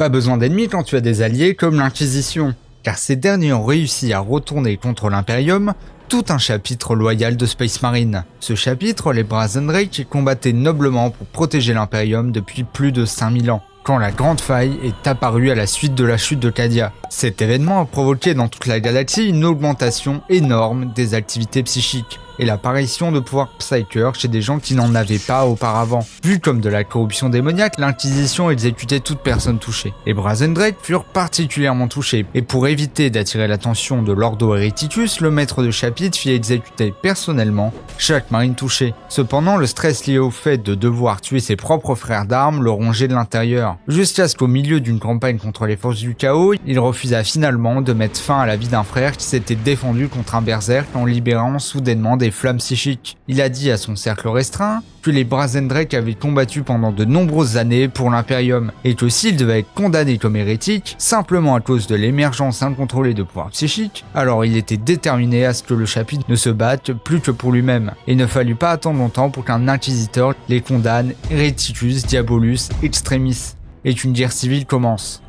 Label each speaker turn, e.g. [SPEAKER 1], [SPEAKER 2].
[SPEAKER 1] Pas besoin d'ennemis quand tu as des alliés comme l'Inquisition, car ces derniers ont réussi à retourner contre l'Imperium tout un chapitre loyal de Space Marine. Ce chapitre, les Brazen Drake combattaient noblement pour protéger l'Imperium depuis plus de 5000 ans, quand la Grande Faille est apparue à la suite de la chute de Cadia. Cet événement a provoqué dans toute la galaxie une augmentation énorme des activités psychiques, et l'apparition de pouvoirs psychers chez des gens qui n'en avaient pas auparavant. Vu comme de la corruption démoniaque, l'Inquisition exécutait toute personne touchée. Les Brazen Drake furent particulièrement touchés, et pour éviter d'attirer l'attention de l'Ordo Hereticus, le maître de chapitre fit exécuter personnellement chaque marine touchée. Cependant, le stress lié au fait de devoir tuer ses propres frères d'armes le rongeait de l'intérieur, jusqu'à ce qu'au milieu d'une campagne contre les forces du chaos, il refusa finalement de mettre fin à la vie d'un frère qui s'était défendu contre un berserk en libérant soudainement des flammes psychiques. Il a dit à son cercle restreint que les Brazen Drake avaient combattu pendant de nombreuses années pour l'Imperium, et que s'il devait être condamné comme hérétique, simplement à cause de l'émergence incontrôlée de pouvoirs psychiques, alors il était déterminé à ce que le chapitre ne se batte plus que pour lui-même. Et il ne fallut pas attendre longtemps pour qu'un inquisiteur les condamne Hereticus Diabolus Extremis, et qu'une guerre civile commence.